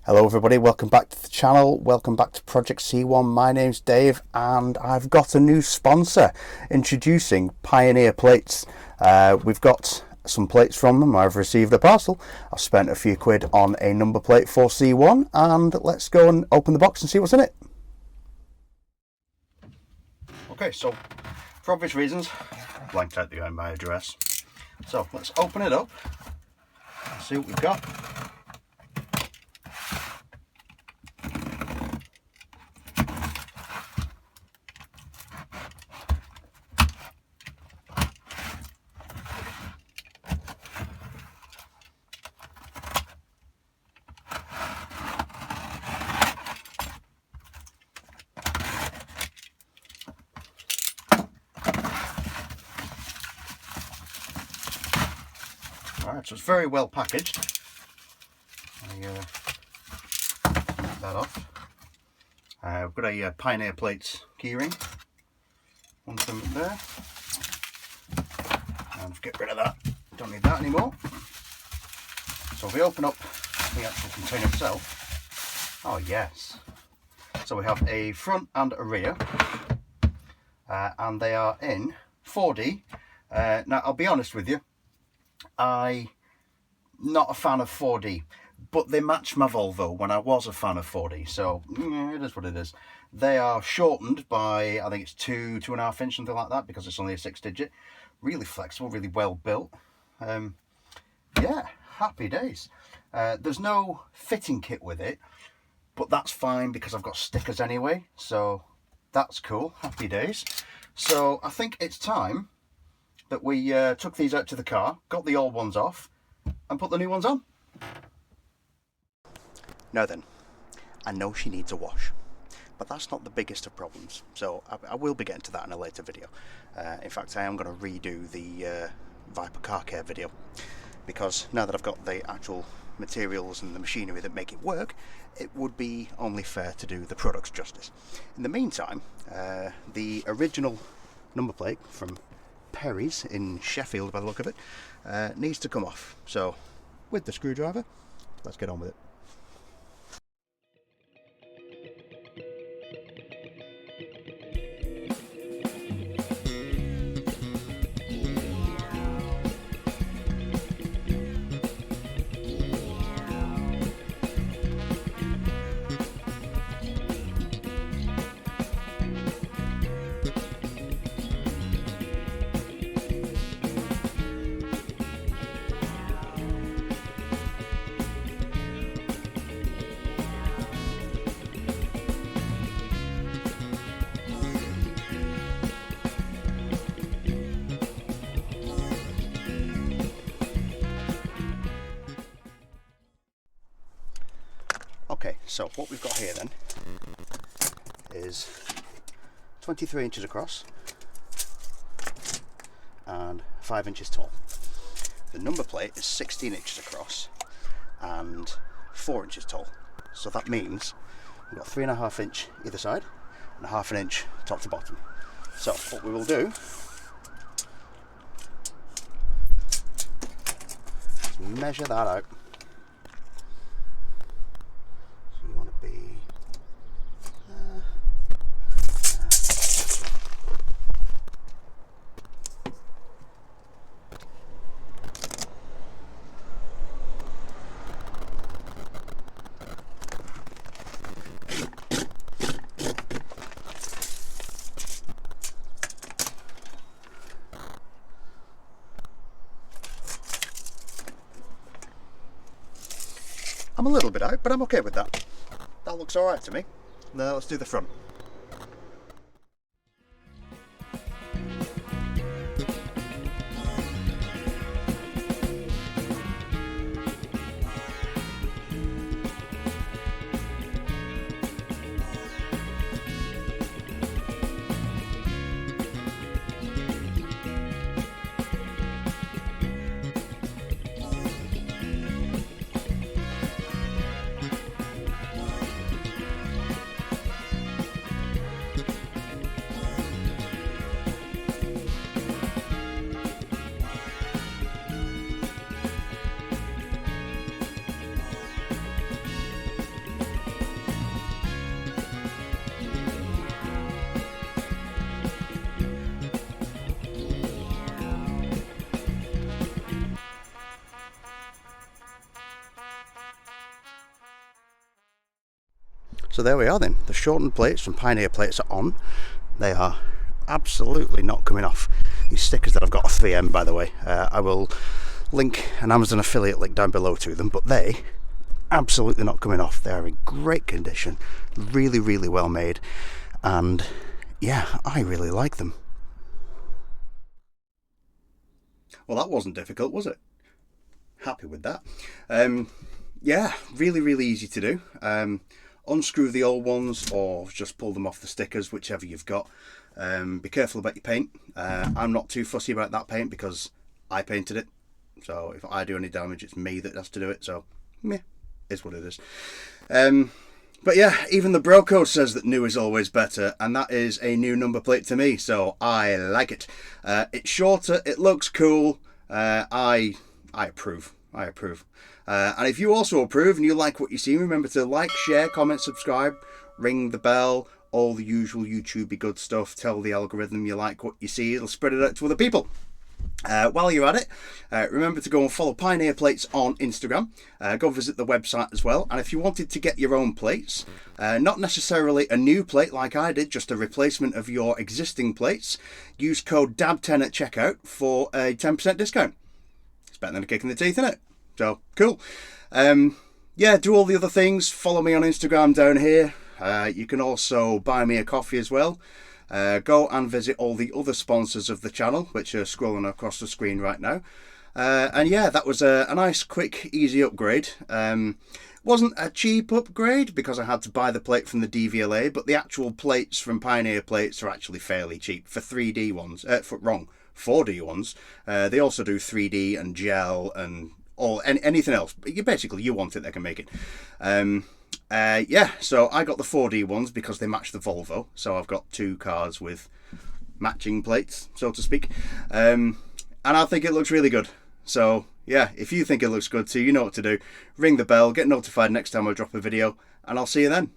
Hello everybody, welcome back to the channel, welcome back to Project C1. My name's Dave and I've got a new sponsor introducing Pioneer Plates. We've got some plates from them. I've received a parcel. I've spent a few quid on a number plate for C1 and let's go and open the box and see what's in it. Okay, so for obvious reasons, I blanked out behind my address. So let's open it up and see what we've got. Alright, so it's very well packaged. Take that off. We've got a Pioneer Plates keyring. One of them there. And get rid of that. Don't need that anymore. So if we open up the actual container itself. Oh yes. So we have a front and a rear. And they are in 4D. Now I'll be honest with you. I'm not a fan of 4D, but they match my Volvo when I was a fan of 4D, so yeah, it is what it is. They are shortened by, I think it's 2.5 inch, something like that, because it's only a 6-digit. Really flexible, really well built. Yeah, happy days. There's no fitting kit with it, but that's fine because I've got stickers anyway, so that's cool, happy days. So I think it's time that we took these out to the car, got the old ones off, and put the new ones on. Now then, I know she needs a wash, but that's not the biggest of problems, so I will be getting to that in a later video. In fact, I am going to redo the Viper car care video, because now that I've got the actual materials and the machinery that make it work, it would be only fair to do the products justice. In the meantime, the original number plate from Perry's in Sheffield, by the look of it, needs to come off. So with the screwdriver, let's get on with it. Okay, so what we've got here then is 23 inches across and 5 inches tall. The number plate is 16 inches across and 4 inches tall. So that means we've got 3.5 inch either side and 1/2 inch top to bottom. So what we will do is measure that out. I'm a little bit out, but I'm okay with that. That looks alright to me. Now let's do the front. So there we are then. The shortened plates from Pioneer Plates are on. They are absolutely not coming off. These stickers that I've got are 3M, by the way. I will link an Amazon affiliate link down below to them, but they absolutely not coming off. They are in great condition, really, really well made, and yeah, I really like them. Well, that wasn't difficult, was it? Happy with that. Yeah, really, really easy to do. Unscrew the old ones or just pull them off the stickers, whichever you've got. Be careful about your paint. I'm not too fussy about that paint because I painted it, so if I do any damage it's me that has to do it, so meh, is what it is. But yeah, even the bro code says that new is always better, and that is a new number plate to me, so I like it. It's shorter, it looks cool. I approve. I approve. And if you also approve and you like what you see, remember to like, share, comment, subscribe, ring the bell, all the usual YouTubey good stuff. Tell the algorithm you like what you see, it'll spread it out to other people. While you're at it, remember to go and follow Pioneer Plates on Instagram. Go visit the website as well. And if you wanted to get your own plates, not necessarily a new plate like I did, just a replacement of your existing plates, use code DAB10 at checkout for a 10% discount. It's better than a kick in the teeth, isn't it? So, cool. Yeah, do all the other things. Follow me on Instagram down here. You can also buy me a coffee as well. Go and visit all the other sponsors of the channel, which are scrolling across the screen right now. And yeah, that was a nice, quick, easy upgrade. Wasn't a cheap upgrade because I had to buy the plate from the DVLA, but the actual plates from Pioneer Plates are actually fairly cheap for 3D ones. 4D ones. They also do 3D and gel and anything else. But you want it, they can make it. Yeah, so I got the 4D ones because they match the Volvo. So I've got two cars with matching plates, so to speak. And I think it looks really good. So yeah, if you think it looks good too, you know what to do. Ring the bell, get notified next time I drop a video, and I'll see you then.